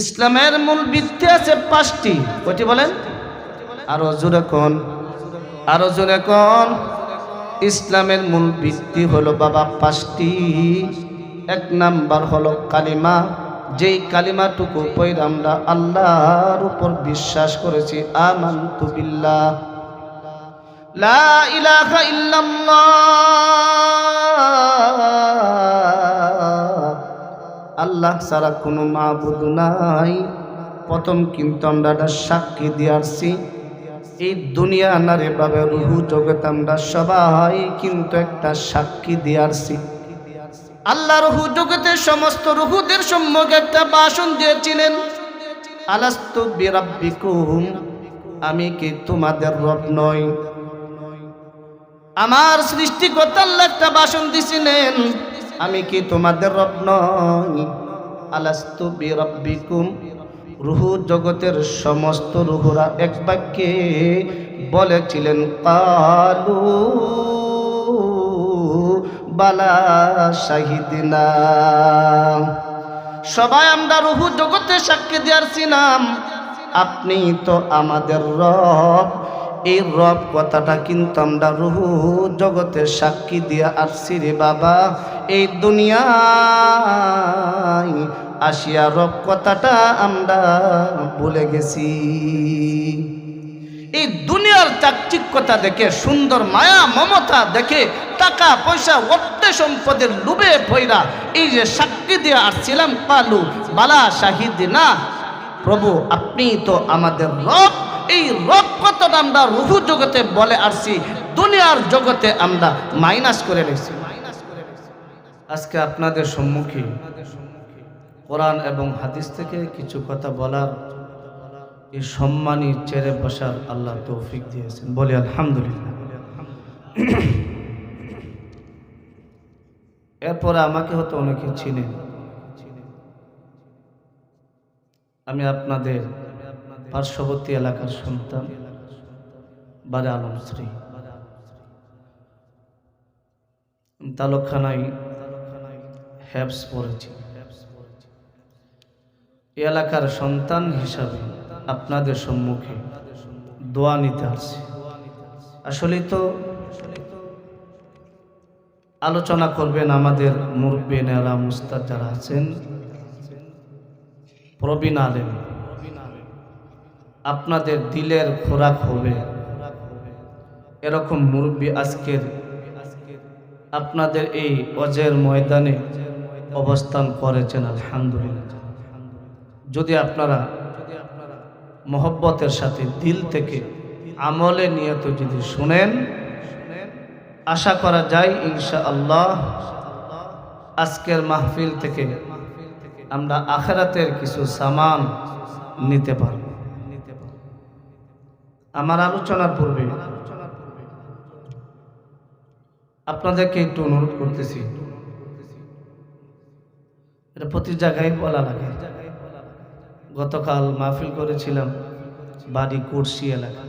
ইসলামের মূল ভিত্তি আছে পাঁচটি। কয়টি বলেন? আরো জোরে কোন, আরো জোরে কোন। ইসলামের মূল ভিত্তি হলো বাবা পাঁচটি। এক নাম্বার হলো কালিমা, যেই কালিমাটুকু পড়ে আমরা আল্লাহর উপর বিশ্বাস করেছি, আমানতু বিল্লাহ লা ইলাহা ইল্লাল্লাহ, আল্লাহ ছাড়া কোনো মাবুদ নাই। প্রথম কিন্তু আমরা এটা সাক্ষী দিয়ে আসছি, এই দুনিয়া নারে ভাবে রুহু জগৎ আমরা সবাই কিন্তু একটা সাক্ষী দিয়ে আসছি। আল্লাহ রুহু জগতের সমস্ত রুহুদের সম্মুখে একটা ভাষণ দিয়েছিলেন, আলাস্তু বিরাব্বিকুম, আমি কি তোমাদের রব নই? আমার সৃষ্টিকর্তা আল্লাহ একটা ভাষণ দিয়েছিলেন, আমি কি তোমাদের রব নই? আলাস্তু বিরাব্বিকুম, রুহু জগতের সমস্ত রুহুরা এক বাক্যে বলেছিলেন, কালু বালা শাহিদিনা। সবাই আমরা রুহু জগতে সাক্ষী দিয়েছিলাম, আপনি তো আমাদের রব। এই রব কথাটা কিন্তু আমরা রুহু জগতে সাক্ষী দিয়ে আসছি রে বাবা। এই দুনিয়ায় আসিয়া রব কথাটা আমরা ভুলে গেছি। এই দুনিয়ার চাকচিক্যতা দেখে, সুন্দর মায়া মমতা দেখে, টাকা পয়সা অর্থ সম্পদের লোভে পয়রা এই যে সাক্ষী দিয়ে আসছিলাম, পালু বালা শাহিদিনা, প্রভু আপনি তো আমাদের রব। এই রব কথাটা আমরা রুহু জগতে বলে আসছি, দুনিয়ার জগতে আমরা মাইনাস করে নিয়েছি। আজকে আপনাদের সম্মুখে কোরআন এবং হাদিস থেকে কিছু কথা বলার, এই সম্মানী চেরে বসার আল্লাহ তৌফিক দিয়েছেন, বলি আলহামদুলিল্লাহ। এরপরে আমাকে হয়তো অনেকে চিনেন, আমি আপনাদের পার্শ্ববর্তী এলাকার সন্তান, বারে আলমশ্রী, তালুকখানায় হ্যাবস পড়েছি। এই এলাকার সন্তান হিসাবে আপনাদের সম্মুখে দোয়া নিতে আসছি। আসলে তো আলোচনা করবেন আমাদের মুরব্বী নেরা মুস্তাদ যারা আছেন, প্রবীণ আলেম, আপনাদের দিলের খোরাক হবে এরকম মুরব্বী আজকের আপনাদের এই ওয়াজের ময়দানে অবস্থান করেছেন, আলহামদুলিল্লাহ। যদি আপনারা মহব্বতের সাথে দিল থেকে আমলে নিয়ত যদি শুনেন, আশা করা যায় ইনশাআল্লাহ আজকের মাহফিল থেকে আমরা আখিরাতের কিছু সামান নিতে পারব। আমার আলোচনার পূর্বে আপনাদেরকে একটু অনুরোধ করতেছি, এটা প্রতি জায়গায় বলা লাগে। গতকাল মাহফিল করেছিলাম বাড়ি কুরসি এলাকা,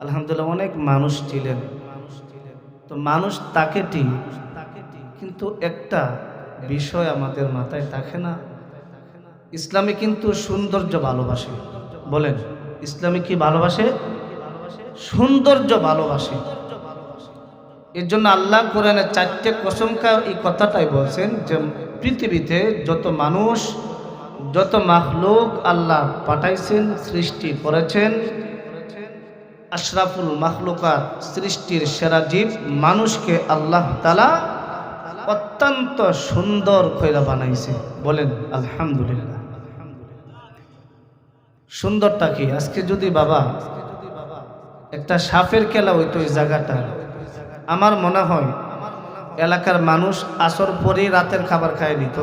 আলহামদুলিল্লাহ অনেক মানুষ ছিলেন। তো মানুষ তাকে ঠিক, কিন্তু একটা বিষয় আমাদের মাথায় থাকে না, ইসলামে কিন্তু সৌন্দর্য ভালোবাসে। বলেন, ইসলামে কি ভালোবাসে? সৌন্দর্য ভালোবাসে। এর জন্য আল্লাহ কোরআনে 4টে কসম খায় এই কথাটাই বলছেন যে পৃথিবীতে যত মানুষ, যত মাখলুক আল্লাহ পাঠাইছেন, সৃষ্টি করেছেন, আশরাফুল মাখলুকাত, সৃষ্টির সেরা জীব মানুষকে আল্লাহ তাআলা অত্যন্ত সুন্দর কইরা বানাইছে। বলেন আলহামদুলিল্লাহ। সুন্দরটা কি? আজকে যদি বাবা একটা সাপের খেলা হইতো এই জায়গাটা, আমার মনে হয় এলাকার মানুষ আসর পরেই রাতের খাবার খায় নিত।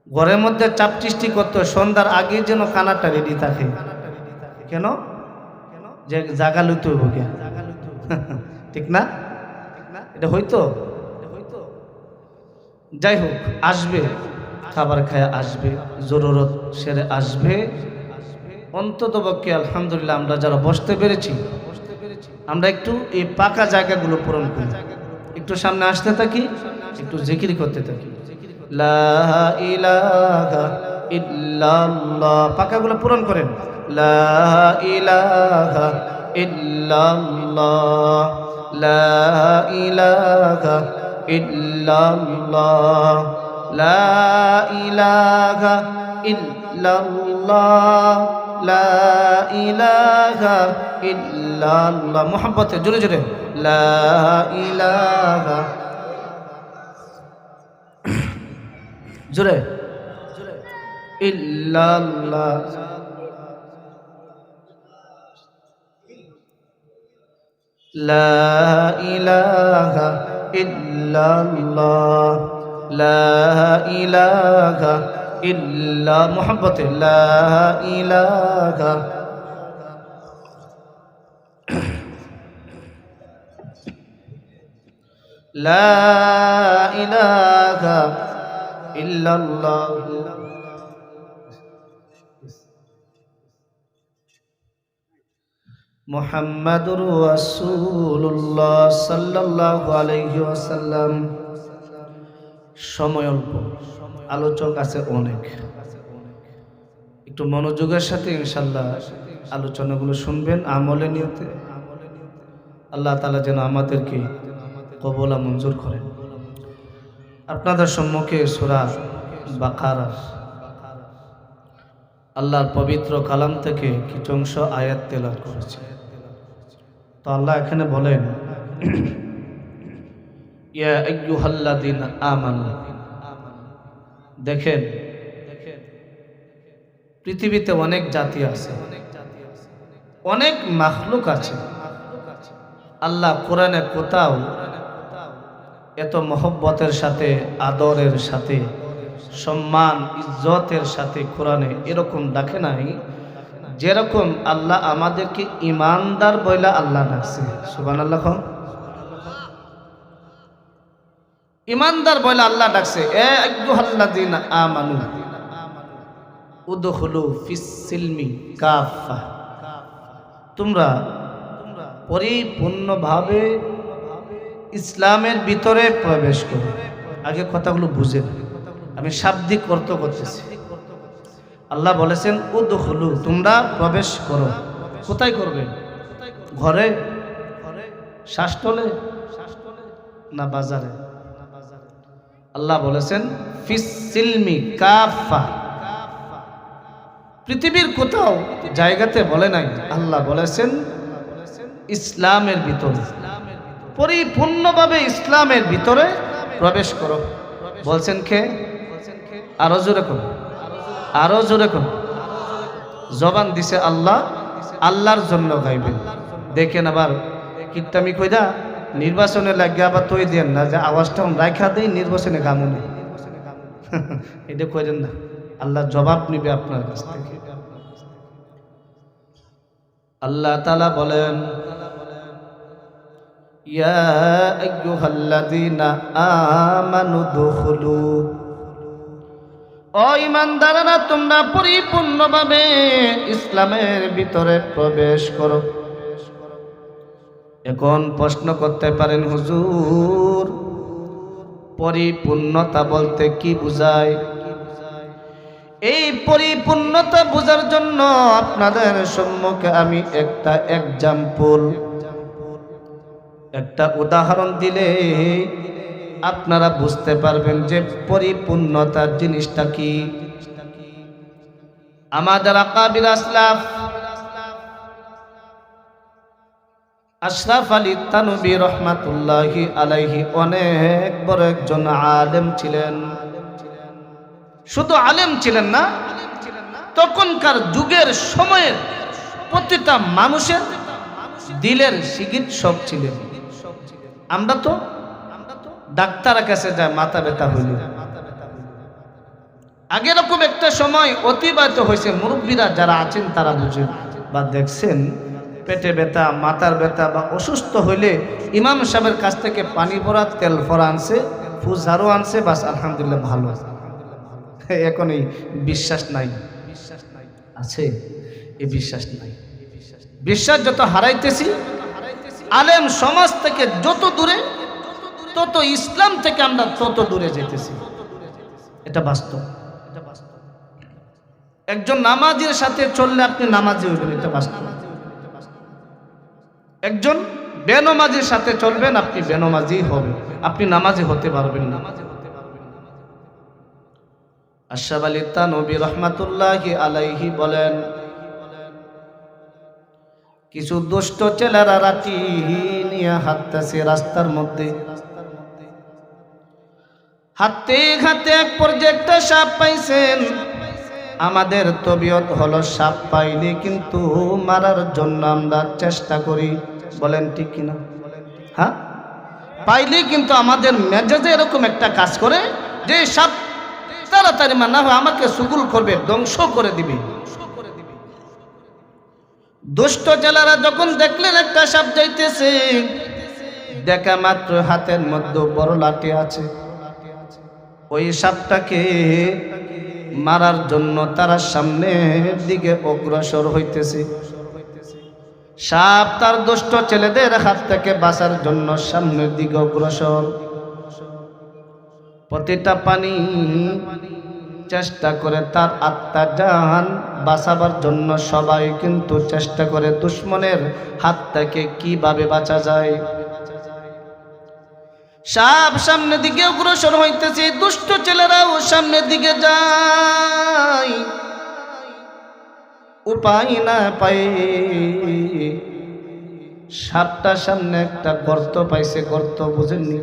ঘরের মধ্যে চাপ সৃষ্টি করতো, সন্ধ্যার আগে যেন খানাটা রেডি থাকে। কেন? যে জাগা লইতে হইব কে, ঠিক না? এটা হইতো। যাই হোক, আসবে, খাবার খায় আসবে, জরুরত সেরে আসবে। অন্ততপক্ষে আলহামদুলিল্লাহ আমরা যারা বসতে পেরেছি, আমরা একটু এই পাকা জায়গাগুলো পূরণ করি, একটু সামনে আসতে থাকি, একটু জিকির করতে থাকি। লা ইলাহা ইল্লাল্লাহ। পাকাগুলো পূরণ করেন। লা ইলাহা ইল্লাল্লাহ, লা ইলাহা ইল্লাল্লাহ, লা ইলাহা ইল্লাল্লাহ, লা ইলাহা ইল্লাল্লাহ। মোহাম্মতে জোরে জোরে লা ইলাহা, জোরে ইল্লাল্লাহ, লা ইলাহা ইল্লাল্লাহ, লা ইলাহা ইল্লা, মোহাম্মতে লা ইলাহা, লা ইলাহা ইল্লাল্লাহ। মুহাম্মাদুর রাসূলুল্লাহ সাল্লাল্লাহু আলাইহি ওয়াসাল্লাম। সময় অল্প, আলোচক আছে অনেক, একটু মনোযোগের সাথে ইনশাআল্লাহ আলোচনাগুলো শুনবেন আমলে নিয়তে। আল্লাহ তাআলা যেন আমাদেরকে কবুল মঞ্জুর করেন। আপনাদের সম্মুখে সূরা বাকারা আল্লাহর পবিত্র কালাম থেকে কিছু অংশ আয়াত তেলাওয়াত করেছে। তো আল্লাহ এখানে বলেন, ইয়া আইয়ুহাল্লাযীনা আমানু। দেখেন পৃথিবীতে অনেক জাতি আছে, অনেক মাখলুক আছে। আল্লাহ কোরআনে কোথাও এত মহব্বতের সাথে, আদরের সাথে, সম্মান ইজ্জতের সাথে কোরআনে এরকম ডাকে নাই যেরকম আল্লাহ আমাদেরকে ইমানদার বইলা আল্লাহ ডাকছে। সুবহানাল্লাহ। ইমানদার বইলা আল্লাহ ডাকছে, এ আইয়ুহাল্লাযীনা আমানু উদখুলু ফিস সিলমি কাফা। তোমরা পরিপূর্ণভাবে ইসলামের ভিতরে প্রবেশ করো। আগে কথাগুলো বুঝেন, আমি শাব্দিক অর্থ করতেছি। আল্লাহ বলেছেন উদখুলু, তোমরা প্রবেশ করো। কোথায় করবে? ঘরে, শ্বাসতলে না বাজারে? আল্লাহ বলেছেন ফিস সিলমি কাফা। পৃথিবীর কোথাও জায়গাতে বলে নাই, আল্লাহ বলেছেন ইসলামের ভিতরে, পরিপূর্ণভাবে ইসলামের ভিতরে প্রবেশ করো। বলছেন কে? আরো জোরে করো, আরো জোরে করো। জবান দিছে আল্লাহ, আল্লাহর জন্য গাইবেন। দেখেন আবার কিত্তামি কইদা নির্বাচনে লাগে আবার তৈ দেন না যে আওয়াজটা রাখা দেই নির্বাচনে গামুনে। এটা করেন না, আল্লাহ জবাব নিবে আপনার কাছ থেকে। আল্লাহ তাআলা বলেন, ইয়া আইয়ুহাল্লাযীনা আমানু দুখুলু। ও ঈমানদাররা, তোমরা পরিপূর্ণভাবে ইসলামের ভিতরে প্রবেশ করো। এখন প্রশ্ন করতে পারেন, হুজুর পরিপূর্ণতা বলতে কি বোঝায়? এই পরিপূর্ণতা বোঝার জন্য আপনাদের সম্মুখে আমি একটা এক্সাম্পল, একটা উদাহরণ দিলে আপনারা বুঝতে পারবেন যে পরিপূর্ণতার জিনিসটা কি। আমাদের আকাবির আশরাফ আলী তানভী রহমাতুল্লাহি আলাইহি অনেক বড় একজন আলেম ছিলেন। শুধু আলেম ছিলেন না, তখনকার যুগের সময়ের প্রতিটা মানুষের দিলের চিকিৎসক ছিলেন। আমরা তো ডাক্তারের কাছে যায় মাথা ব্যথা হইল, আগে এরকম একটা সময় অতিবাহিত হয়েছে। মুরব্বীরা যারা আছেন তারা বুঝেন বা দেখছেন, পেটে ব্যথা, মাথার ব্যথা বা অসুস্থ হইলে ইমাম সাহেবের কাছ থেকে পানি ভরা তেল ভরা আনছে, ফুজারও আনছে, বাস আলহামদুলিল্লাহ ভালো। এখন এই বিশ্বাস নাই, আছে এই বিশ্বাস নাই। বিশ্বাস যত হারাইতেছি, আলেম সমাজ থেকে যত দূরে, তত ইসলাম থেকে আমরা তত দূরে যেতেছি। এটা বাস্তব। একজন নামাজীর সাথে চললে আপনি নামাজি হইবেন, এটা বাস্তব। একজন বেনমাজির সাথে চলবেন, আপনি বেনমাজি হবেন, আপনি নামাজি হতে পারবেন না। আশরাফ আলী থানভী রাহমাতুল্লাহি আলাইহি বলেন, কিছু দুষ্ট ছেলেরা লাঠি নিয়ে হাঁটতেছে রাস্তার মধ্যে, হাঁটতে হাঁটতে এক পর্যায়ে একটা সাপ পাইছেন। আমাদের তবিয়ত হলো সাপ পাইলে কিন্তু মারার জন্য আমরা চেষ্টা করি, বলেন ঠিক কিনা? হ্যাঁ, পাইলে কিন্তু আমাদের মেজাজে এরকম একটা কাজ করে যে সাপ তাড়াতাড়ি মানা হয় আমাকে সুগুল করবে, ধ্বংস করে দিবে। দুষ্ট জেলারা যখন দেখলেন একটা সাপ যাইতেছে, দেখা মাত্র হাতের মধ্যে বড় লাঠি আছে, ওই সাপটাকে মারার জন্য তারা সামনের দিকে অগ্রসর হইতেছে। সাপ তার দুষ্ট ছেলেদের হাত থেকে বাঁচার জন্য সামনের দিকে অগ্রসর। প্রতিটা পানি চেষ্টা করে তার আত্মা জান বাঁচাবার জন্য সবাই কিন্তু চেষ্টা করে দুশ্মনের হাত থেকে কিভাবে বাঁচা যায়। সাপ সামনের দিকে অগ্রসর হইতেছে, দুষ্ট ছেলেরাও সামনের দিকে যায়, উপায় না পায় সাপটা সামনে একটা গর্ত পাইছে। গর্ত বুঝেননি?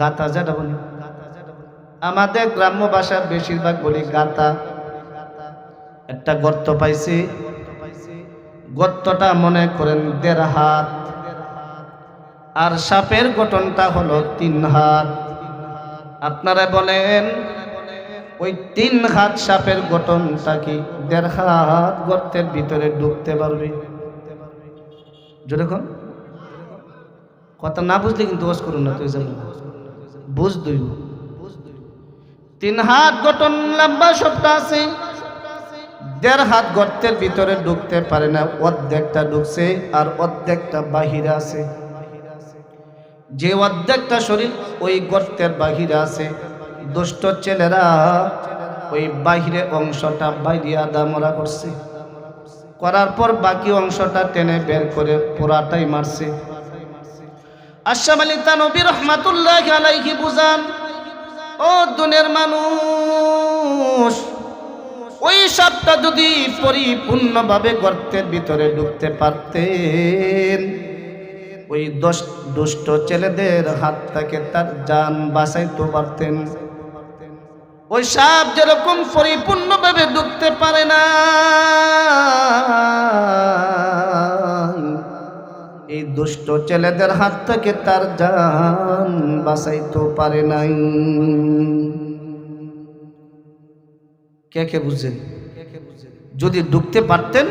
গাতা যেটা বলি, আমাদের গ্রাম্য ভাষার বেশিরভাগ বলি গাতা। একটা গর্ত পাইছে, গর্তটা মনে করেন 1.5 হাত, আর সাপের গঠনটা হলো 3 হাত। আপনারা বলেন ওই 3 হাত সাপের গঠনটা কি 1.5 হাত গর্তের ভিতরে ঢুকতে পারবে? যেরকম কথা না বুঝলে কিন্তু ওয়াজ করুন না, তুই জানো বুঝ দুই 3 হাত গঠন লম্বা সাপটা আছে, 1.5 হাত গর্তের ভিতরে ঢুকতে পারে না, অর্ধেকটা ঢুকছে আর অর্ধেকটা বাহিরে আছে। যে অর্ধেকটা শরীর ওই গর্তের বাহিরে আছে, দুষ্ট ছেলেরা ওই বাহিরে অংশটা বাইরে আদামরা করছে, করার পর বাকি অংশটা টেনে বের করে পুরাটাই মারছে। আশরাফ আলী থানভী রাহমাতুল্লাহি আলাইহি বুঝান, ও দুনিয়ার মানুষ, ওই সাপটা যদি পরিপূর্ণভাবে গর্তের ভিতরে ঢুকতে পারতেন, ওই দুষ্ট ছেলেদের হাত থেকে তার জান বাঁচাইতে পারতেন। ওই সাপ যেরকম পরিপূর্ণভাবে ঢুকতে পারে না, এই দুষ্ট ছেলেদের হাত থেকে তার জান বাঁচাইতে পারে নাই। কে কে বুঝছেন? যদি ঢুকতে পারতেন,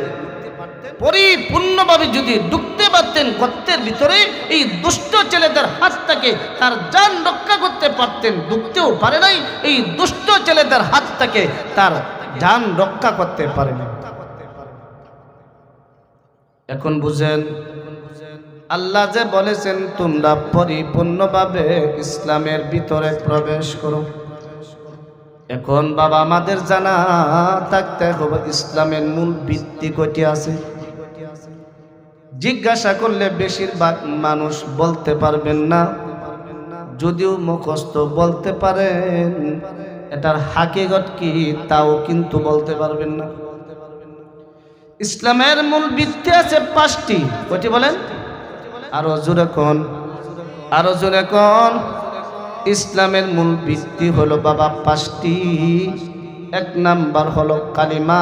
পরিপূর্ণভাবে যদি ঢুকতে পারতেন গর্তের ভিতরে, এই দুষ্ট ছেলেদের হাত থেকে তার জান রক্ষা করতে পারতেন। ঢুকতেও পারে নাই, এই দুষ্ট ছেলেদের হাত থেকে তার জান রক্ষা করতে পারে না। এখন বুঝেন, আল্লাহ যে বলেছেন তোমরা পরিপূর্ণভাবে ইসলামের ভিতরে প্রবেশ করো। এখন বাবা আমাদের জানা থাকতে হবে ইসলামের মূল ভিত্তি কয়টি আছে। জিজ্ঞাসা করলে বেশিরভাগ মানুষ বলতে পারবেন না, যদিও মুখস্থ বলতে পারেন, এটার হাকিকত কি তাও কিন্তু বলতে পারবেন না। ইসলামের মূল ভিত্তি আছে 5টি। কয়টি বলেন? আরো জোরে কোন, আরো জোরে কোন। ইসলামের মূল ভিত্তি হলো বাবা 5টি। 1 নাম্বার হলো কালিমা,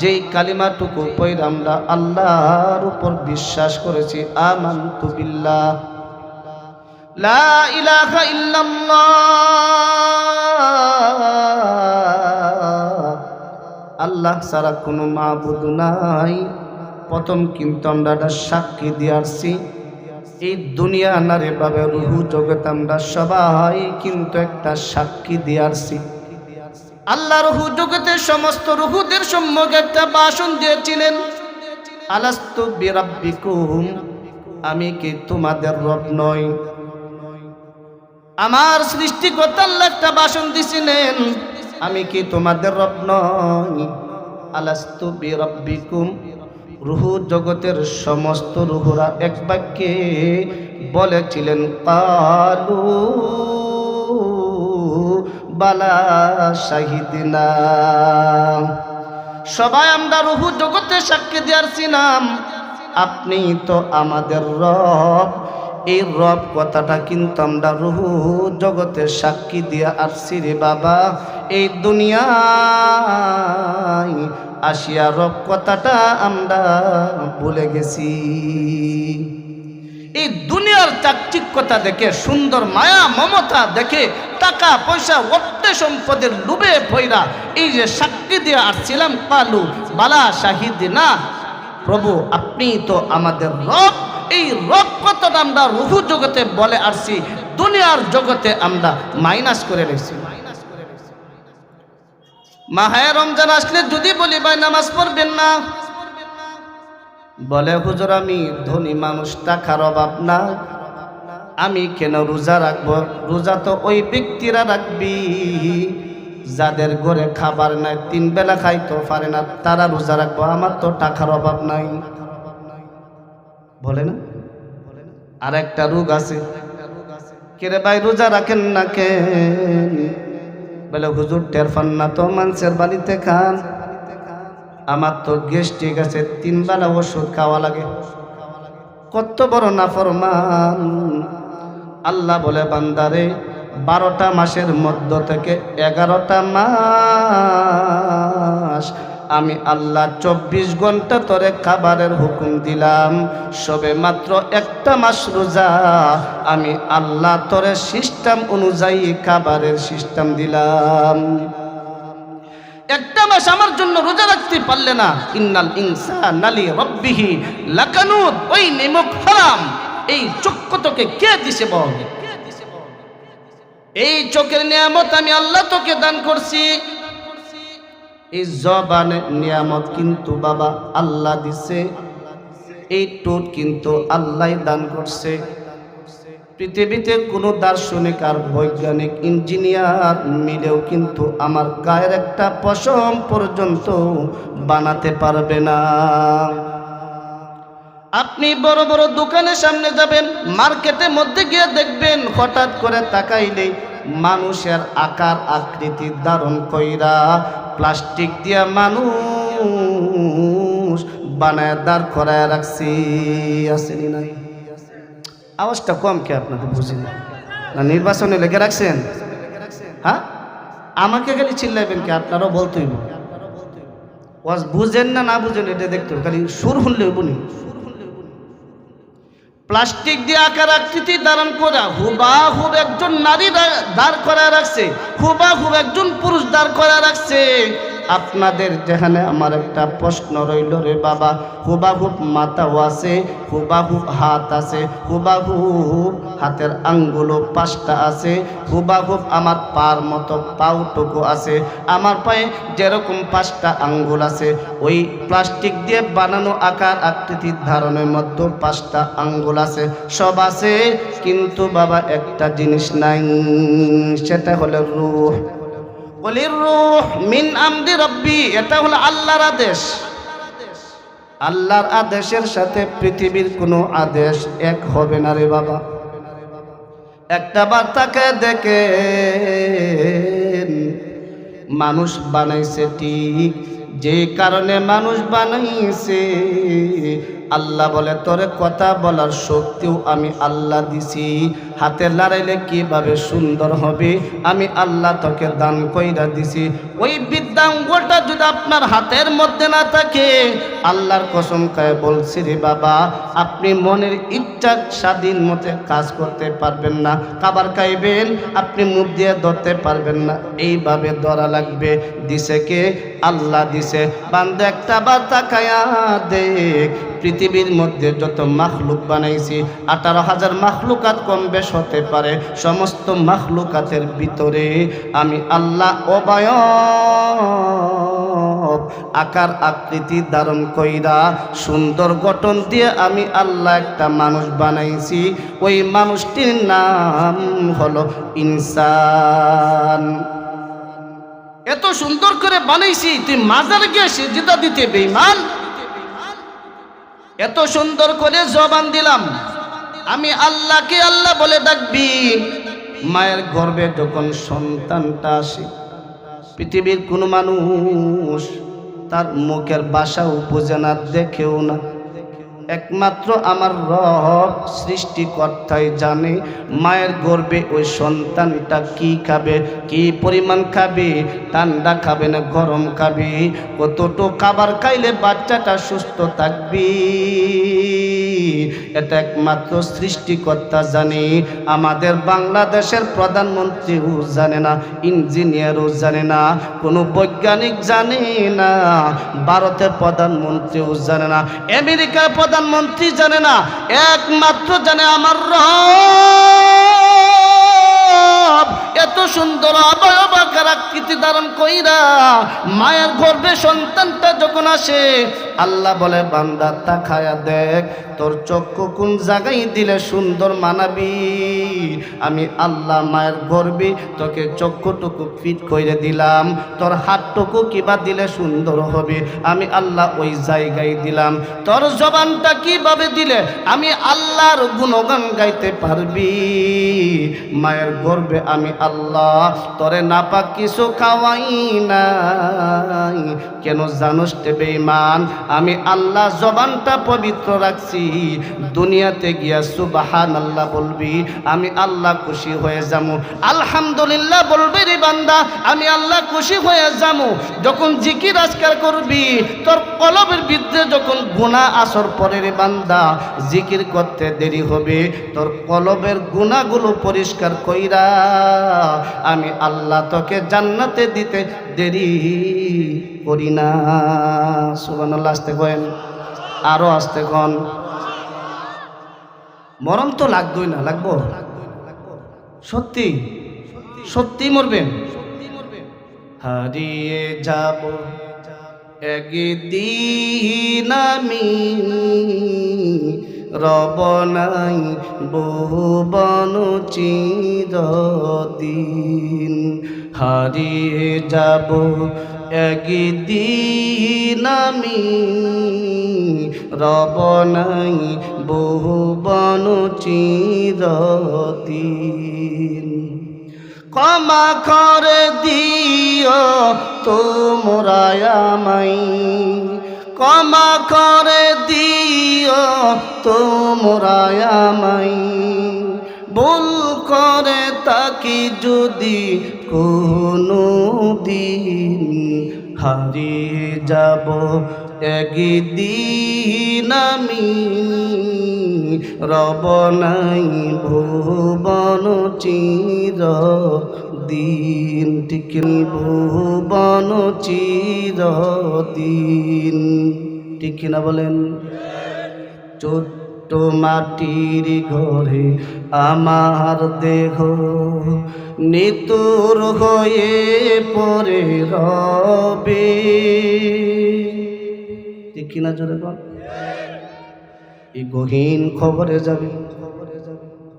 যেই কালিমাটুকু পড়ে আমরা আল্লাহর উপর বিশ্বাস করেছি, আমানতু বিল্লাহ লা ইলাহা ইল্লাল্লাহ, আল্লাহ ছাড়া কোনো মাবুদ নাই। প্রথম কিন্তু আমরা সাক্ষী দিয়েছি, এই দুনিয়া নারে ভাবে রুহু জগৎ আমরা সবাই কিন্তু একটা সাক্ষী দিয়েছি। আল্লাহ রুহু জগতের সমস্ত রুহুদের সম্মুখে একটা ভাষণ দিয়েছিলেন, আলাস্তু বিরাব্বিকুম, আমি কি তোমাদের রব নই? আমার সৃষ্টিকর্তা আল্লাহ একটা ভাষণ দিয়েছিলেন, আমি কি তোমাদের রব নই? আলাস্তু বিরাব্বিকুম, রুহু জগতের সমস্ত রুহুরা এক বাক্যে বলেছিলেন কালু বালা শাহিদিনা। সবাই আমরা রুহু জগতে সাক্ষী দিয়েছিলাম আপনি তো আমাদের রব। এই রব কথাটা কিন্তু আমরা রুহু জগতে সাক্ষী দিয়ে আসছি রে বাবা। এই দুনিয়ায় আসিয়া রব কথাটা আমরা ভুলে গেছি। এই দুনিয়ার চাকচিক্যতা দেখে, সুন্দর মায়া মমতা দেখে, টাকা পয়সা অর্থ সম্পদের লোভে পয়রা এই যে সাক্ষী দিয়ে আসছিলাম কালু বালা শাহিদিনা, প্রভু আপনি তো আমাদের রব। এই রব কথাটা আমরা রুহু জগতে বলে আসছি, দুনিয়ার জগতে আমরা মাইনাস করে রেখেছি। মাহে রমজান আসলে যদি বলি ভাই নামাজ পড়বেন না, বলে হুজুর আমি ধনী মানুষ, টাকার অভাব না, আমি কেন রোজা রাখবো? রোজা তো ওই ব্যক্তিরা রাখবি যাদের ঘরে খাবার নাই, 3 বেলা খাইতে পারে না, তারা রোজা রাখবো। আমার তো টাকার অভাব নাই, বলে না? আর একটা রোগ আছে, কেরে ভাই রোজা রাখেন না কেন? বলে হুজুর টের পান না তো, মানুষের বাড়িতে খান, আমার তো গ্যাস্ট্রিক আছে, 3 বেলা ওষুধ খাওয়া লাগে। কত বড় নাফরমান! আল্লাহ বলে বান্দারে 12টা মাসের মধ্য থেকে 11টা মাস আমি আল্লাহ 24 ঘন্টা তোরে খাবারের হুকুম দিলাম, সবে মাত্র একটা মাস রোজা আমি আল্লাহ তোরে সিস্টেম অনুযায়ী খাবারের সিস্টেম দিলাম। একটা মাস আমার জন্য রোজা রাখতে পারলে না, ইন্নাল ইনসানা লিরাব্বিহি লাকানুত, ওই নিমক হারাম। এই চক্ষু তোকে কে দিছে বল? এই চোখের নিয়ামত আমি আল্লাহ তোকে দান করছি। এই জবানের নিয়ামত কিন্তু বাবা আল্লাহ দিছে, এই ঠোঁট কিন্তু আল্লাহ দান করছে। পৃথিবীতে কোনো দার্শনিক আর বৈজ্ঞানিক ইঞ্জিনিয়ার মিলেও কিন্তু আমার গায়ের একটা পশম পর্যন্ত বানাতে পারবে না। আপনি বড় বড় দোকানের সামনে যাবেন, মার্কেটের মধ্যে গিয়ে দেখবেন হঠাৎ করে তাকাইলে মানুষের আকার আকৃতি ধারণ কইরা প্লাস্টিক দিয়া মানুষ বানায় দাঁড় করায় রাখছি। আসেনি নাই? আওয়াজটা কম কে আপনাদের বুঝি না? নির্বাচনে লেগে রাখছেন? হ্যাঁ, আমাকে খালি চিল্লাইবেন কে? আপনারাও বলতেই বুঝেন না, না বুঝেন এটা দেখতে খালি সুর শুনলে বুনি। প্লাস্টিক দিয়ে আকার আকৃতি ধারণ করা হুবাহুব একজন নারী দাঁড় করা রাখছে, হুবাহুব একজন পুরুষ দাঁড় করা রাখছে। আপনাদের যেখানে আমার একটা প্রশ্ন রইল রে বাবা, হুবাহুব মাথাও আছে, হুবাহুব হাত আছে, হুবাহুব হাতের আঙ্গুলও 5টা আছে, হুবাহুব আমার পার মতো পাউটুকু আছে, আমার পায়ে যেরকম 5টা আঙ্গুল আছে, ওই প্লাস্টিক দিয়ে বানানো আকার আকৃতির ধারণের মধ্যে 5টা আঙ্গুল আছে, সব আছে, কিন্তু বাবা একটা জিনিস নাই, সেটা হলো রূহ। বলির রূহ মিন আমরি রব্বি, এটা হলো আল্লাহর আদেশ। আল্লাহর আদেশের সাথে পৃথিবীর কোনো আদেশ এক হবে না রে বাবা। একটা বার তাকে দেখেন, মানুষ বানাইছে ঠিক, যে কারণে মানুষ বানাইছে আল্লাহ বলে তোরে কথা বলার শক্তিও আমি আল্লাহ দিছি। হাতে লড়াইলে কিভাবে সুন্দর হবে আমি আল্লাহ তোকে দান কইরা দিছি। ওই বিদ্যাঙ্গটা যদি আপনার হাতের মধ্যে না থাকে, আল্লাহর কসম খায় বলছি রে বাবা, আপনি মনের ইচ্ছা স্বাধীন মতে কাজ করতে পারবেন না। খাবার খাইবেন, আপনি মুখ দিয়ে ধরতে পারবেন না, এইভাবে ধরা লাগবে। দিছে কে? আল্লাহ দিছে। বান্দা একটা বার তাকায়া দেখ, পৃথিবীর মধ্যে যত মাখলুক বানাইছি 18,000 মাখলুকাত কম বেশ হতে পারে, সমস্ত মাখলুকাতের ভিতরে আমি আল্লাহ অবয়ব আকার আকৃতি ধারণ কইরা সুন্দর গঠন দিয়ে আমি আল্লাহ একটা মানুষ বানাইছি। ওই মানুষটির নাম হলো ইনসান। এত সুন্দর করে বানাইছি, তুই মাজার গিয়ে সিজদা দিতে বেঈমান। এত সুন্দর করে জবান দিলাম, আমি আল্লাহকে আল্লাহ বলে ডাকবি। মায়ের গর্ভে যখন সন্তানটা আসে, পৃথিবীর কোনো মানুষ তার মুখের ভাষা উপজেনা দেখেও না, একমাত্র আমার রব সৃষ্টিকর্তাই জানে মায়ের গর্ভে ওই সন্তানটা কি খাবে, কি পরিমাণ খাবে, ঠান্ডা খাবে না গরম খাবে, কতটুকু খাবার খাইলে বাচ্চাটা সুস্থ থাকবে, এটা একমাত্র সৃষ্টিকর্তা জানে। আমাদের বাংলাদেশের প্রধানমন্ত্রীও জানে না, ইঞ্জিনিয়ারও জানে না, কোনো বৈজ্ঞানিক জানে না, ভারতের প্রধানমন্ত্রীও জানে না, আমেরিকার প্রধানমন্ত্রী জানে না, একমাত্র জানে আমার রব। এত সুন্দর অবয়ব আকৃতি ধারণ কইরা মায়ের গর্ভে সন্তানটা যখন আসে, আল্লাহ বলে বান্দা তাকায়া দেখ, তোর চক্ষু কোন জায়গায় দিলে সুন্দর মানাবি। আমি আল্লাহ মায়ের গর্ভে তোকে চক্ষুটুকু ফিট করে দিলাম, তোর হাতটুকু কিবা দিলে সুন্দর হবে, আমি আল্লাহ ওই জায়গায় দিলাম। তোর জবানটা কিভাবে দিলে আমি আল্লাহর গুণগান গাইতে পারবি। মায়ের গর্ভে আমি আল্লাহ তোরে নাপাক কিছু খাওয়াই নাই, কেন জানোস তে বেঈমান, আমি আল্লাহ জবানটা পবিত্র রাখছি। দুনিয়াতে গিয়া সুবহানাল্লাহ বলবি, আমি আল্লাহ খুশি হয়ে যাবো। আলহামদুলিল্লাহ বলবি রে বান্দা, আমি আল্লাহ খুশি হয়ে যাবো। যখন জিকির আজকার করবি, তোর কলবের ভিতরে যখন গুনাহ আসর পরে রে বান্দা, জিকির করতে দেরি হবে, তোর কলবের গুনাহগুলো পরিষ্কার কইরা আমি আল্লাহ তোকে জান্নাতে দিতে দেরি করি না। সুবহানাল্লাহ। আসতে কয়েন, আরো আসতে কন। মরণ তো লাগতোই না, লাগবো? সত্যি সত্যি মরবেন। হারিয়ে যাব একদিন আমি, রব নাই ভুবন চিরদিন। হারিয়ে যাব একদিন আমি, রব নাই ভুবন চিরদিন। ক্ষমা করে দিও তোমরা আমায়, ক্ষমা করে দিও তোমরা আমায়, ভুল করে তাকি যদি কোনো দিন। হারিয়ে যাব একদিন আমি, রব নাই ভুবন চিরদিন। ঠিক ভুবন চিরদিন, ঠিক কিনা বলেন? ছোট্ট মাটির ঘরে আমার দেহ নিতুর হয়ে পড়ে রবে, ঠিক কিনা জোরে বল? এই গহীন খবরে যাবে,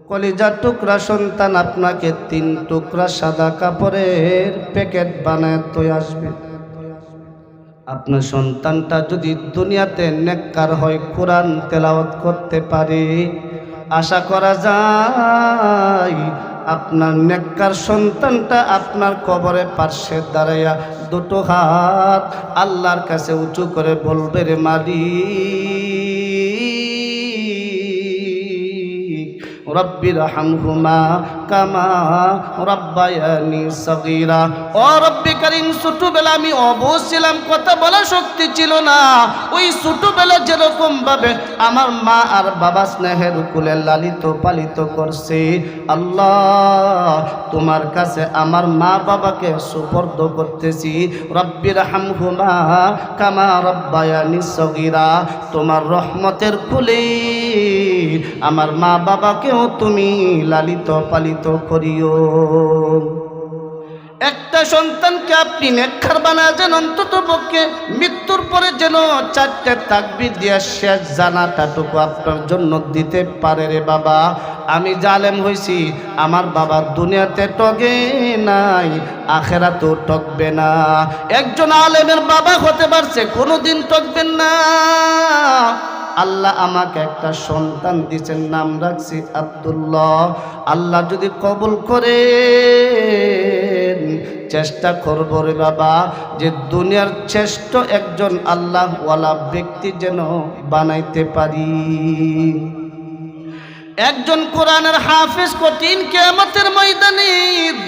কলিজার টুকরা সন্তান আপনাকে 3 টুকরা সাদা কাপড়ের প্যাকেট বানায় তো আসবে। আপনার সন্তানটা যদি দুনিয়াতে নেককার হয়, কোরআন তেলাওয়াত করতে পারে, আশা করা যায় আপনার নেককার সন্তানটা আপনার কবরে পার্শ্বে দাঁড়াইয়া 2টো হাত আল্লাহর কাছে উঁচু করে বলবে, রে মালিক রব্বির হামহুমা কামা রব্বায়ানি সগীরা। ও রব্বি কারীম, ছোটবেলা আমি অবুঝ ছিলাম, কথা বলার শক্তি ছিল না। ওই ছোটবেলা যেরকম ভাবে আমার মা আর বাবা স্নেহের কুলে লালিত পালিত করছে, আল্লাহ তোমার কাছে আমার মা বাবাকে সুপর্দ করতেছি। রব্বির হামহুমা কামা রব্বায়ানি সগীরা, তোমার রহমতের কুলে আমার মা বাবাকেও তুমি লালিত পালিত করিও। একটা সন্তানকে আপনি নেককার বানাবেন, অন্তত পক্ষে মৃত্যুর পরে যেন 4টে তাকবীর দিয়ে শেষ জানাটাটুকু আপনার জন্য দিতে পারে রে বাবা। আমি জালেম হইছি, আমার বাবা দুনিয়াতে টগে নাই, আখেরাতেও টকবে না। একজন আলেমের বাবা হতে পারছে, কোনোদিন টকবেন না। আল্লাহ আমাকে একটা সন্তান দিয়েছেন, নাম রাখছি আব্দুল্লাহ। আল্লাহ যদি কবুল করে, চেষ্টা করব রে বাবা যে দুনিয়ার শ্রেষ্ঠ একজন আল্লাহওয়ালা ব্যক্তি যেন বানাইতে পারি। একজন কোরআনের হাফেজ কঠিন কিয়ামতের ময়দানে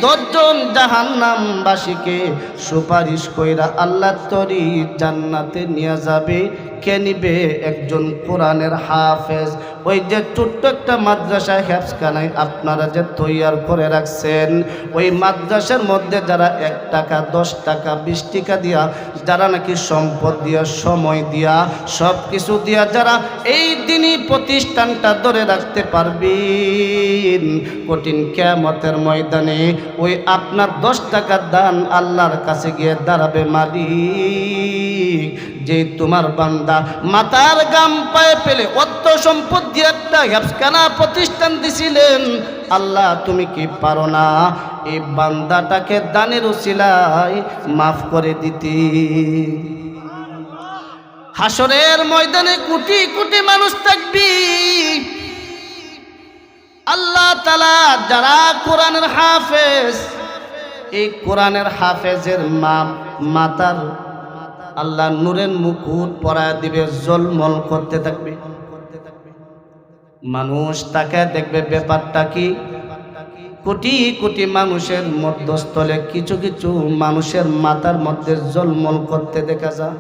10 জন জাহান্নামবাসীকে সুপারিশ কইরা আল্লাহ তরি জান্নাতে নিয়ে যাবে। কে নিবে? একজন কোরআনের হাফেজ। ওই যে ছোট্ট একটা মাদ্রাসা হেফজখানায় আপনারা যে তৈয়ার করে রাখছেন, ওই মাদ্রাসার মধ্যে যারা 1 টাকা 10 টাকা 20 টাকা দিয়া, যারা নাকি সম্পদ দিয়া, সময় দিয়া, সব কিছু দিয়া যারা এই দিনই প্রতিষ্ঠানটা ধরে রাখতে পারবেন, কঠিন কিয়ামতের ময়দানে ওই আপনার 10 টাকার দান আল্লাহর কাছে গিয়ে দাঁড়াবে, মালিক যে তোমার বান্দা মাথার গাম পায়ে ফেলে অর্থ সম্পদ দিয়ে একটা হেফজখানা প্রতিষ্ঠান দিছিলেন, আল্লাহ তুমি কি পারো না এই বান্দাটাকে দানের উসিলায় মাফ করে দিতে? হাসরের ময়দানে কোটি কোটি মানুষ থাকবে। আল্লাহ তাআলা যারা কোরআনের হাফেজ, এই কোরআনের হাফেজের মাতার আল্লাহ নূরের মুকুট পরায় দিবে, জলমল করতে থাকবে। মানুষ তাকে দেখবে, ব্যাপারটা কি? কোটি কোটি মানুষের মধ্যস্থলে কিছু কিছু মানুষের মাথার মধ্যে জলমল করতে দেখা যায়।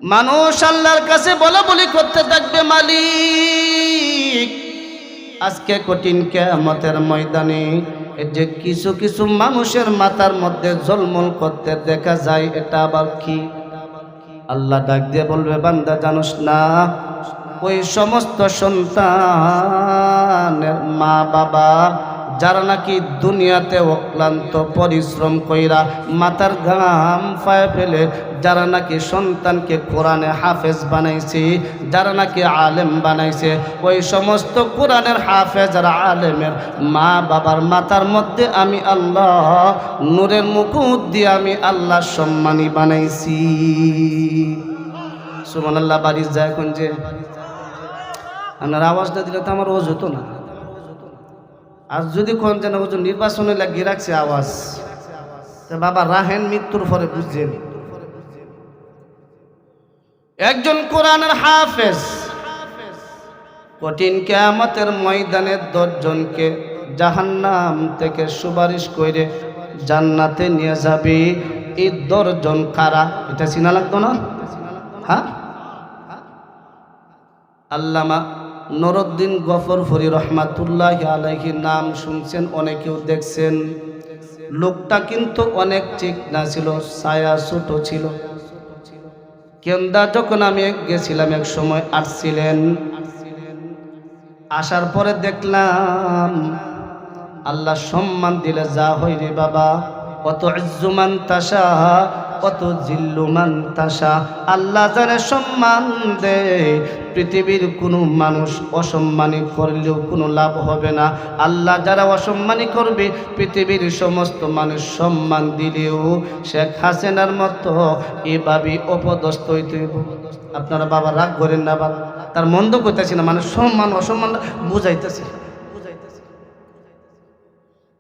মানুষ আল্লাহর কাছে বলাবলি করতে থাকবে, মালিক আজকে কঠিন কিয়ামতের ময়দানে এই যে কিছু কিছু মানুষের মাথার মধ্যে জলমল করতে দেখা যায়, এটা আবার কি? আল্লাহ ডাক দিয়ে বলবে, বান্দা জানোস না, ওই সমস্ত সন্তানের মা বাবা যারা নাকি দুনিয়াতে অক্লান্ত পরিশ্রম কইরা মাথার ঘাম পায়ে ফেলে যারা নাকি সন্তানকে কোরআনে হাফেজ বানাইছে, যারা নাকি আলেম বানাইছে, ওই সমস্ত কোরআনের হাফেজ আর আলেমের মা বাবার মাথার মধ্যে আমি আল্লাহ নূরের মুকুট দিয়ে আমি আল্লাহ সম্মানী বানাইছি। সুবহানাল্লাহ। বাড়ি যায় এখন যে আপনার আওয়াজটা দিলে তো আমার ওজ হতো না। আর যদি কোন যেন ওজন নির্বাচনে লাগিয়ে রাখছে আওয়াজ, বাবা রাহেন মৃত্যুর পরে বুঝছেন। একজন কোরআনের হাফেজ কঠিন কিয়ামতের ময়দানে 10 জনকে জাহান্নাম থেকে সুপারিশ করে জান্নাতে নিয়ে যাবে। এই 10 জন কারা? এটা চিনা লাগতো না? হ্যাঁ, আল্লামা নুরউদ্দিন গফরফরি রহমাতুল্লাহি আলাইহি নাম শুনছেন, অনেকেও দেখছেন। লোকটা কিন্তু অনেক চিকনা ছিল, ছায়া ছোট ছিল। কেন্দা যখন আমি গেছিলাম এক সময় আসছিলেন, আসার পরে দেখলাম আল্লাহ সম্মান দিলে যা হয় রে বাবা, কত ইজ্জুমান তাশা কত জিল্লুমান তাশা, আল্লাহ যারা সম্মান দেয় পৃথিবীর কোনো মানুষ অসম্মানী করলেও কোনো লাভ হবে না। আল্লাহ যারা অসম্মানী করবে পৃথিবীর সমস্ত মানুষ সম্মান দিলেও শেখ হাসিনার মতো এভাবেই অপদস্থ হইতে হইব। আপনারা বাবা রাগ করেন না, বাবা তার মন্দ করতেছি না, মানে সম্মান অসম্মান বুঝাইতেছে।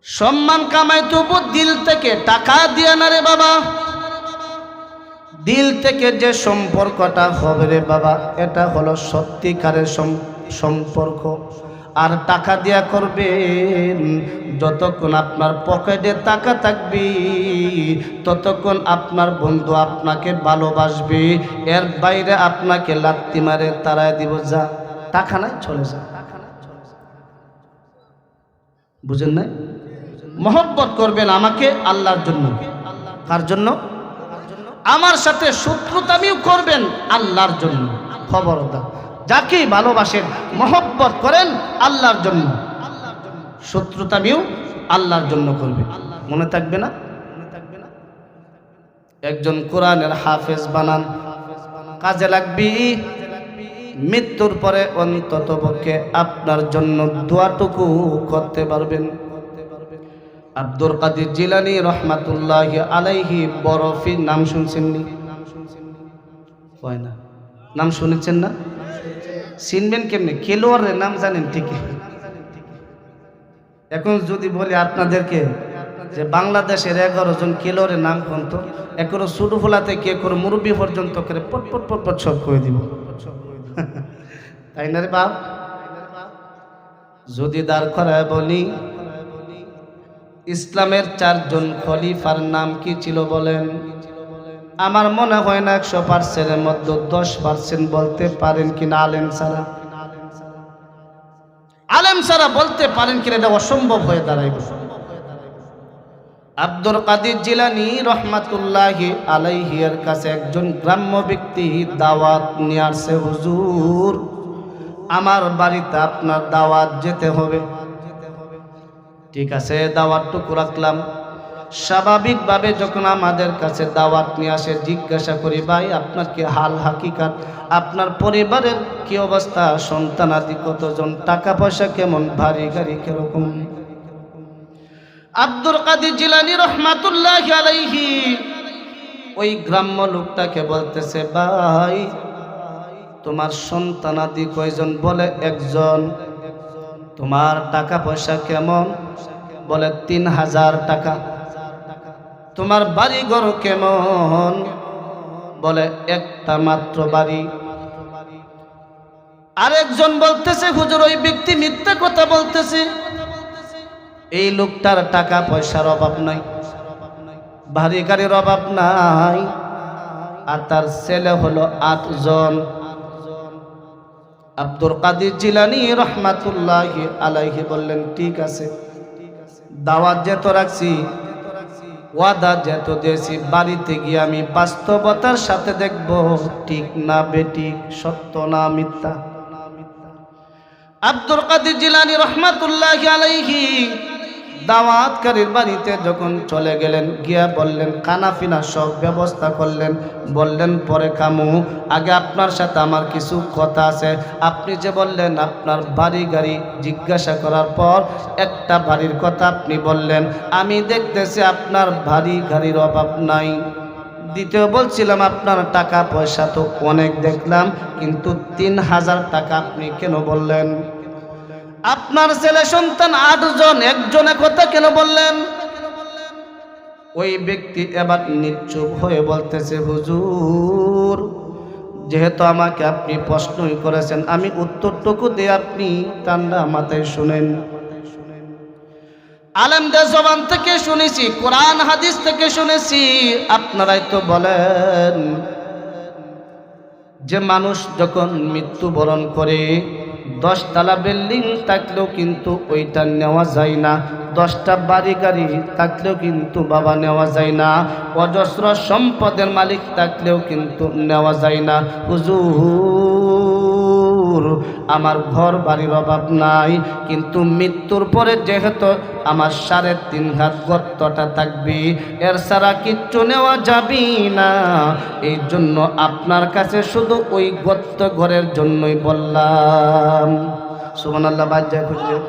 সম্মান কামাইতে হবো দিল থেকে, টাকা দিয়ে না রে বাবা। দিল থেকে যে সম্পর্কটা হবে রে বাবা, এটা হলো সত্যিকারের সম্পর্ক। আর টাকা দিয়া করবেন, যতক্ষণ আপনার পকেটে টাকা থাকবে ততক্ষণ আপনার বন্ধু আপনাকে ভালোবাসবে, এর বাইরে আপনাকে লাত্তি মারে তাড়ায় দিব, যা টাকা নাই চলে যা। বুঝেন নাই? মহব্বত করবেন আমাকে আল্লাহর জন্য। কার জন্য? আমার সাথে শত্রুতামিও করবেন আল্লাহর জন্য। খবরদার, যাকে ভালোবাসেন মহব্বত করেন আল্লাহর জন্য, শত্রুতামিও আল্লাহর জন্য করবেন। মনে থাকবে না? একজন কোরআনের হাফেজ বানান, কাজে লাগবে। মৃত্যুর পরে অন্তত পক্ষে আপনার জন্য দোয়াটুকু করতে পারবেন। আব্দুল কাদের জিলানী রহমাতুল্লাহি আলাইহি বরফি নাম শুনছেননি? হয় না, নাম শুনেছেন না? চিনবেন কেমনে? খেলোয়াড়ের নাম জানেন ঠিকই। এখন যদি বলি আপনাদেরকে যে বাংলাদেশের 11 জন খেলোয়াড়ের নাম কোন, তো একেবারে ছোট ফোলা থেকে একেবারে মুরব্বী পর্যন্ত করে পট পট পট পট সব করে দিব, তাই না রে বাপ? যদি দাঁড় করায় বলি ইসলামের 4 জন খলিফার নাম কি ছিল বলেন? আমার মনে হয় না 100%-এর মধ্যে 10% বলতে পারেন কিনা আলেম ছাড়া? আলেম ছাড়া বলতে পারেন কিনা এটা অসম্ভব হয়ে দাঁড়াইবে। আব্দুল কাদের জিলানী রহমাতুল্লাহি আলাইহি এর কাছে একজন গ্রাম্য ব্যক্তি দাওয়াত নিয়ে আসছে, হুজুর আমার বাড়িতে আপনার দাওয়াত যেতে হবে। ঠিক আছে, দাওয়াতটুকু রাখলাম। স্বাভাবিকভাবে যখন আমাদের কাছে দাওয়াত নিয়ে আসে জিজ্ঞাসা করি, ভাই আপনার কি হাল হাকিকাত, আপনার পরিবারের কি অবস্থা, সন্তানাদি কতজন, টাকা পয়সা কেমন, বাড়ি গাড়ি কিরকম? আব্দুল কাদের জিলানী রহমাতুল্লাহি আলাইহি ওই গ্রাম্য লোকটাকে বলতেছে, ভাই তোমার সন্তানাদি কয়জন? বলে 1 জন। তোমার টাকা পয়সা কেমন? বলে 3000 টাকা। তোমার বাড়ি ঘর কেমন? বলে একটা মাত্র বাড়ি। আরেকজন বলতেছে, হুজুর ওই ব্যক্তি মিথ্যা কথা বলতেছে, এই লোকটার টাকা পয়সার অভাব নাই, বাড়ি গাড়ির অভাব নাই, আর তার ছেলে হলো 8 জন। আব্দুল কাদের জিলানী রহমাতুল্লাহি আলাইহি বললেন, ঠিক আছে, দাওয়াত যেত রাখছি, ওয়াদা যেত দিয়েছি, বাড়িতে গিয়ে আমি বাস্তবতার সাথে দেখব ঠিক না বেঠিক, সত্য না মিথ্যা। আব্দুল কাদের জিলানী রহমাতুল্লাহি আলাইহি দাওয়াতকারীর বাড়িতে যখন চলে গেলেন, গিয়া বললেন, খানাফিনা সব ব্যবস্থা করলেন, বললেন পরে খামু, আগে আপনার সাথে আমার কিছু কথা আছে। আপনি যে বললেন আপনার বাড়ি গাড়ি, জিজ্ঞাসা করার পর একটা বাড়ির কথা আপনি বললেন, আমি দেখতেছি আপনার বাড়ি গাড়ির অভাব নাই। দ্বিতীয় বলছিলাম আপনার টাকা পয়সা তো অনেক দেখলাম, কিন্তু 3000 টাকা আপনি কেন বললেন? আপনার ছেলে সন্তান 8 জন, একজনে কথা কেন বললেন? ওই ব্যক্তি এবার নিশ্চুপ হয়ে বলতেছে, হুজুর যেহেতু আমাকে আপনি প্রশ্নই করেছেন, আমি উত্তরটুকু দিয়ে আপনি ঠান্ডা মাথায় শুনেন। আলেমদের জবান থেকে শুনেছি, কোরআন হাদিস থেকে শুনেছি, আপনারাই তো বলেন যে মানুষ যখন মৃত্যুবরণ করে 10 তলা বিল্ডিং থাকলেও কিন্তু ওইটা নেওয়া যায় না, 10টা বাড়ি গাড়ি থাকলেও কিন্তু বাবা নেওয়া যায় না, অজস্র সম্পদের মালিক থাকলেও কিন্তু নেওয়া যায় না। হুজুর আমার ঘর বাড়ির অভাব নাই, কিন্তু মৃত্যুর পরে যেহেতু আমার 3.5 হাত গর্তটা থাকবে, এর ছাড়া কিচ্ছু নেওয়া যাবে না। এই জন্য আপনার কাছে শুধু ওই গর্ত ঘরের জন্যই বললাম। সুবহানাল্লাহ। বাজ্জা হুজুর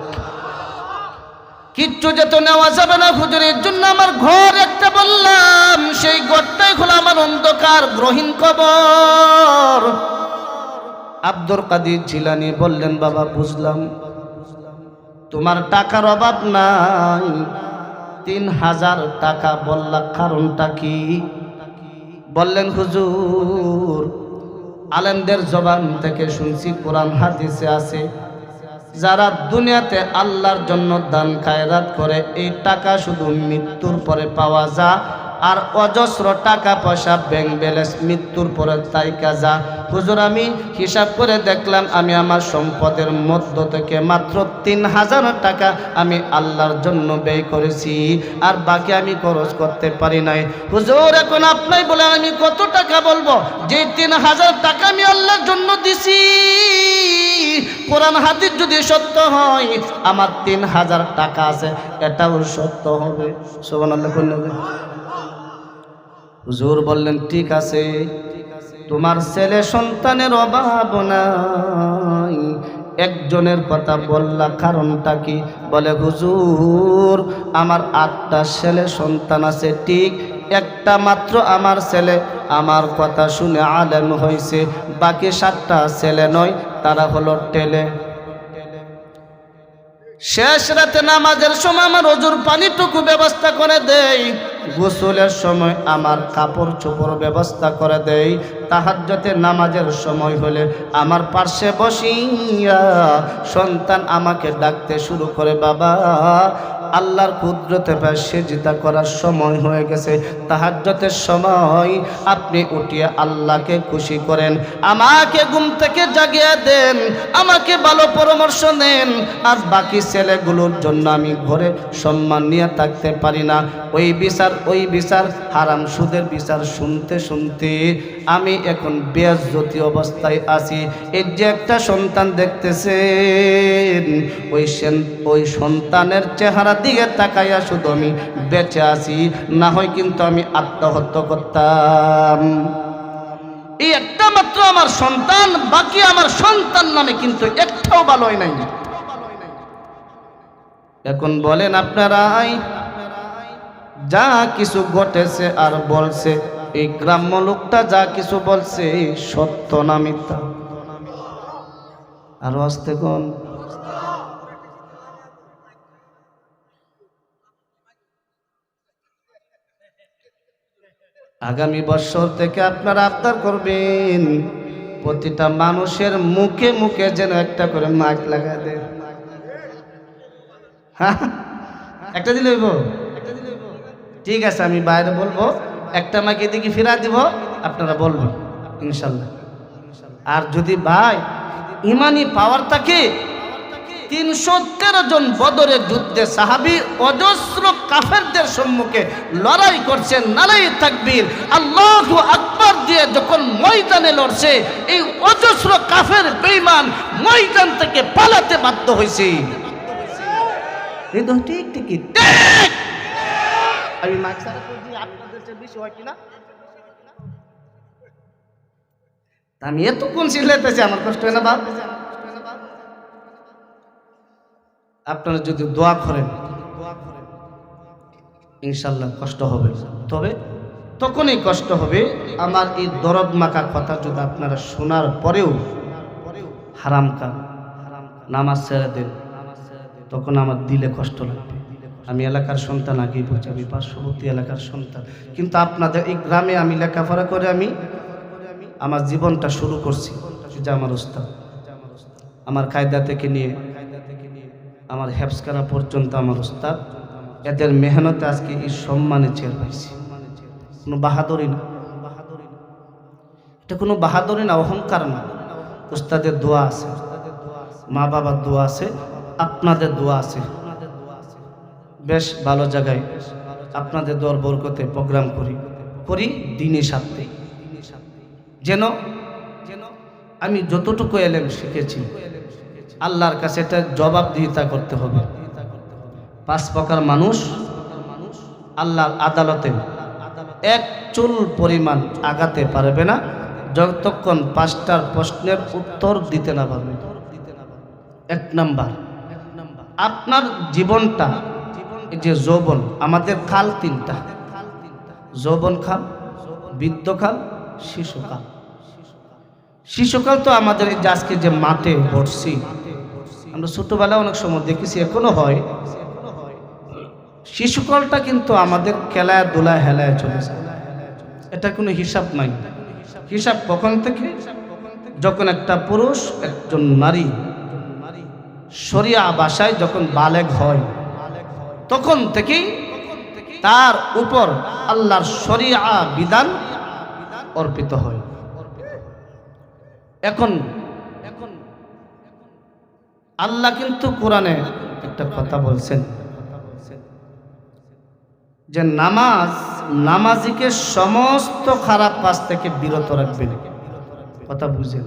কিচ্ছু যেত নেওয়া যাবে না হুজুর, এর জন্য আমার ঘর একটা বললাম, সেই ঘরটাই হলো আমার অন্ধকার গ্রহীণ কবর। আব্দুল কাদের জিলানী বললেন, বাবা বুঝলাম, তোমার টাকার অভাব নাই, 3000 টাকা বললা, কারণটা কি? বললেন, হুজুর আলেমদের জবান থেকে শুনছি, কোরআন হাদিসে আছে, যারা দুনিয়াতে আল্লাহর জন্য দান খায়রাত করে, এই টাকা শুধু মৃত্যুর পরে পাওয়া যায়, আর অজস্র টাকা পয়সা ব্যাংক ব্যালেন্স মৃত্যুর পরে তাইকা যা। হুজুর আমি হিসাব করে দেখলাম, আমি আমার সম্পদের মধ্য থেকে মাত্র 3000 টাকা আমি আল্লাহর জন্য ব্যয় করেছি, আর বাকি আমি খরচ করতে পারি নাই। হুজুর এখন আপনি বলেন আমি কত টাকা বলবো, যে 3000 টাকা আমি আল্লাহর জন্য দিছি? কোরআন হাদিস যদি সত্য হয়, আমার 3000 টাকা আছে, এটাও সত্য হবে। সুবহানাল্লাহ বললেন। হুজুর বললেন ঠিক আছে, তোমার ছেলে সন্তানের অভাব নাই, একজনের কথা বললা, কারণটা কি? বলে হুজুর আমার 8টা ছেলে সন্তান আছে, ঠিক একটা মাত্র আমার ছেলে আমার কথা শুনে আলেম হয়েছে, বাকি 7টা ছেলে নয়, তারা হলো টেলে। শেষ রাতে নামাজের সময় আমার ওজুর পানিটুকু ব্যবস্থা করে দেই, গোসলের সময় আমার কাপড় চোপড় ব্যবস্থা করে দেই, তাহাজ্জুদের নামাজের সময় হলে আমার পাশে বসিয়া সন্তান আমাকে ডাকতে শুরু করে, বাবা আল্লাহর কুদরতে পায় সেজদা করার সময় হয়ে গেছে, তাহাজ্জুদের সময়, আপনি উঠিয়ে আল্লাহকে খুশি করেন, আমাকে ঘুম থেকে জাগিয়ে দেন, আমাকে ভালো পরামর্শ দেন, আর বাকি ছেলেগুলোর জন্য আমি ঘরে সম্মান নিয়ে থাকতে পারি না। ওই বিচার হারাম সুদের বিচার শুনতে শুনতে আমি এখন বেয়াজ্জতি অবস্থায় আছি। এই যে একটা সন্তান দেখতেছেন, ওই সন্তানের চেহারা দিকে তাকাইয়া শুধু আমি বেঁচে আছি, না হয় কিন্তু আমি আত্মহত্যা করতাম। এই একটা মাত্র আমার সন্তান, বাকি আমার সন্তান নামে কিন্তু একটাও ভালোই নাই। এখন বলেন আপনারাই, যা কিছু ঘটেছে আর বলছে, এই গ্রাম্য লোকটা যা কিছু বলছে সত্য না মিথ্যা? আরো আসতে কোন আগামী বছর থেকে আপনারা আবদার করবেন, প্রতিটা মানুষের মুখে মুখে যেন একটা করে মাইক লাগায় দেয়। একটা দিলে হইব? ঠিক আছে, আমি বাইরে বলবো, একটা মাইক এদিকে ফিরা দিব, আপনারা বলবেন ইনশাল্লাহ। আর যদি ভাই ইমানি পাওয়ার থাকে, 313 জন বদরের যুদ্ধে সাহাবী অজস্র কাফেরদের সম্মুখে লড়াই করছেন, নারায়ে তাকবীর আল্লাহু আকবার দিয়ে যখন ময়দানে লড়ছে, এই অজস্র কাফের বেঈমান ময়দান থেকে পালাতে বাধ্য হয়েছে। এই তো ঠিক ঠিক আমি মাকসারা কইছি, আপনাদের চেয়ে বেশি হয় কিনা? আমি এত কোন সিলেতেছি, আমার কষ্ট হয় না বাপ? আপনারা যদি দোয়া করেন ইনশাল্লাহ কষ্ট হবে, তবে তখনই কষ্ট হবে আমার এই দরদ মাখা কথা যদি আপনারা শোনার পরেও হারাম কাম নামাজ ছেড়ে দেন, তখন আমার দিলে কষ্ট লাগবে। আমি এলাকার সন্তান, আগেই বলছি আমি পার্শ্ববর্তী এলাকার সন্তান, কিন্তু আপনাদের এই গ্রামে আমি লেখাপড়া করে আমি আমার জীবনটা শুরু করছি। যে আমার উস্তাদ, আমার কায়দা থেকে নিয়ে আমার হেফজ করা পর্যন্ত আমার উস্তাদ, এদের মেহনতে আজকে এই সম্মানে চেয়ার পাইছি। কোনো বাহাদুরি না, এটা কোনো বাহাদুরি না, অহংকার না। উস্তাদের দোয়া আছে, মা বাবার দোয়া আছে, আপনাদের দোয়া আছে। বেশ ভালো জায়গায় আপনাদের দোয়ার বরকতে প্রোগ্রাম করি দিনই সাথে, যেন আমি যতটুকু এলেম শিখেছি আল্লাহর কাছে এটা জবাবদিহিতা করতে হবে। 5 প্রকার মানুষ আল্লাহর আদালতে এক চুল পরিমাণ আগাতে পারবে না যতক্ষণ 5টার প্রশ্নের উত্তর দিতে না পারবে। 1 নাম্বার, আপনার জীবনটা, এই যে যৌবন, আমাদের কাল 3টা, যৌবন কাল, বৃদ্ধকাল, শিশুকাল। শিশুকাল তো আমাদের এই যে আজকে যে মাঠে বসছি, আমরা ছোটবেলায় অনেক সময় দেখেছি, এখনো হয়। শিশুকালটা কিন্তু আমাদের খেলায় দোলায় হেলায় চলে যায়, এটা কোনো হিসাব নাই। হিসাব কখন থেকে? যখন একটা পুরুষ একজন নারী শরিয়া ভাষায় যখন বালেগ হয়, তখন থেকেই তার উপর আল্লাহর শরিয়া বিধান অর্পিত হয়। এখন আল্লাহ কিন্তু কোরআনে একটা কথা বলছেন যে নামাজিকে সমস্ত খারাপ কাজ থেকে বিরত রাখবেন। কথা বুঝেন?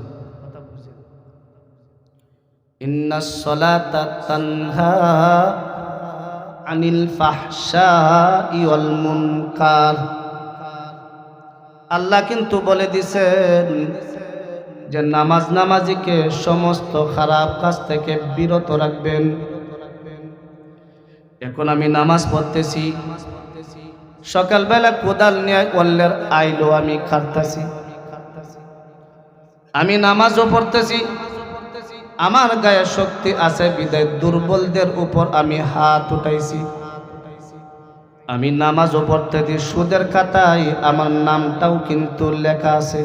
ইন্নাস সালাতা তানহা আনিল ফাহশাই ওয়াল মুনকার। আল্লাহ কিন্তু বলে দিছেন যে নামাজিকে সমস্ত খারাপ কাজ থেকে বিরত রাখবেন। এখন আমি নামাজ পড়তেছি, সকালবেলা কোদাল নিয়ে অল্লের আইলো আমি খাটতেছি, আমি নামাজও পড়তেছি, আমার গায়ে শক্তি আছে বিদায় দুর্বলদের উপর আমি হাত উঠাইছি। আমি নামাজও পড়তেছি, সুদের খাতায় আমার নামটাও কিন্তু লেখা আছে।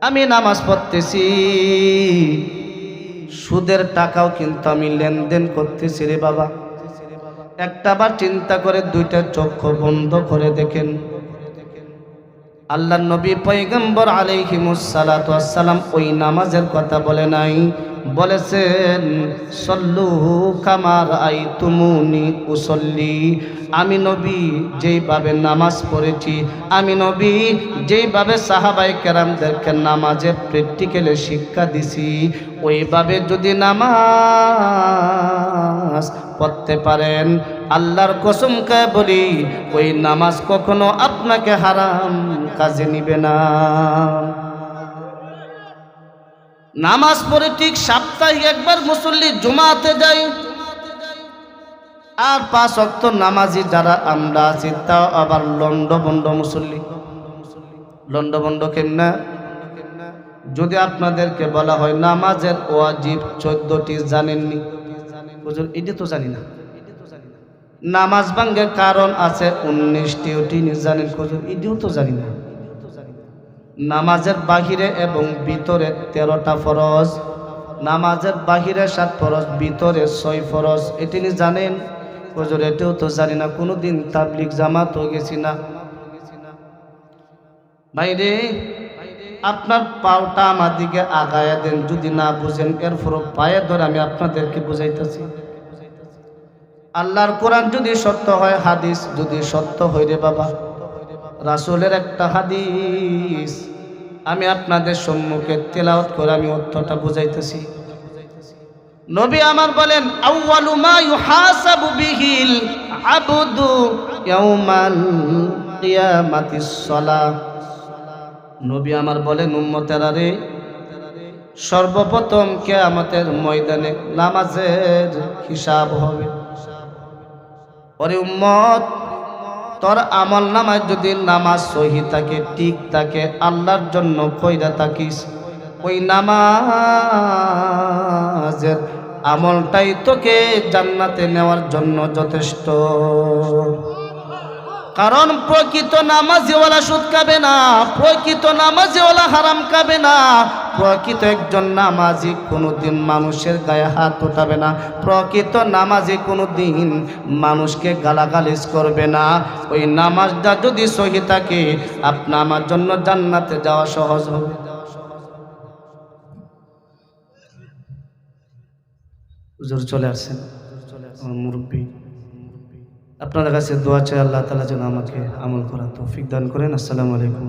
আমি নামাজ পড়তেছি, সুদের টাকাও কিন্তু আমি লেনদেন করতেছি রে বাবা। একটাবার চিন্তা করে দুইটা চক্ষু বন্ধ করে দেখেন, আল্লাহর নবী পয়গম্বর আলাইহিমুস সালাতু ওয়াস সালাম ওই নামাজের কথা বলে নাই, বলেছেন সল্লু কামা রাআইতুমুনি উসল্লি। আমি নবী যেইভাবে নামাজ পড়েছি, আমি নবী যেইভাবে সাহাবায়ে কেরামদেরকে নামাজে প্র্যাকটিক্যালে শিক্ষা দিছি, ওইভাবে যদি নামাজ পড়তে পারেন, আল্লাহর কসম করে বলি ওই নামাজ কখনো আপনাকে হারাম কাজে নিবে না। নামাজ পড়ে ঠিক সপ্তাহে একবার মুসল্লি জুমাতে যাই, আর 5 ওয়াক্ত নামাজি যারা আমরা আছি তাও আবার লন্ডভন্ড মুসল্লি। লন্ডভন্ড কেমনা? যদি আপনাদেরকে বলা হয় নামাজের ওয়াজিব 14টি জানেননি? হুজুর এটা তো জানি না। নামাজ ভাঙ্গের কারণ আছে 19টি, ওটি জানেন? হুজুর এটিও তো জানি না। নামাজের বাহিরে এবং ভিতরে 13টা ফরজ, নামাজের বাহিরে 7 ফরজ, ভিতরে 6 ফরজ, এটি জানেন? হুজুর এটিও তো জানি না, কোনোদিন তাবলিগ জামাত গেছি না। ভাইরে আপনার পাওটা আমার দিকে আগায়া দেন, যদি না বুঝেন এরপর পায়ে ধরে আমি আপনাদেরকে বুঝাইতেছি। আল্লাহর কোরআন যদি সত্য হয়, হাদিস যদি সত্য হয় রে বাবা, রাসূলের একটা হাদিস আমি আপনাদের সম্মুখে তেলাওয়াত করে আমি অর্থটা বুঝাইতেছি। নবী আমার বলেন আউয়ালু মা ইউহাসাবু বিহিল আবদু ইয়াউমাল কিয়ামাতিস সালাহ। নবী আমার বলেন উম্মতেরা রে, সর্বপ্রথম কিয়ামতের ময়দানে নামাজের হিসাব হবে। ওরে উম্মত, তোর আমল নামায় যদি নামাজ সহি থাকে, ঠিক থাকে, আল্লাহর জন্য কইরা থাকিস, ওই নামাজের আমলটাই তোকে জান্নাতে নেওয়ার জন্য যথেষ্ট। কারণ প্রকৃত নামাজিওয়ালা সুদ খাবে না, প্রকৃত নামাজিওয়ালা হারাম খাবে না, প্রকৃত একজন নামাজি কোনোদিন মানুষের গায়ে হাত উঠাবে না, প্রকৃত নামাজি কোনোদিন মানুষকে গালাগালিজ করবে না। ওই নামাজটা যদি সহি থাকে, আপনি আমার জন্য জান্নাতে যাওয়া সহজ হবে। হুজুর চলে আসছেন, আমার মুরব্বী। আপনাদের কাছে দোয়া চাই, আল্লাহ তাআলা যেন আমাকে আমল করার তৌফিক দান করেন। আসসালামু আলাইকুম।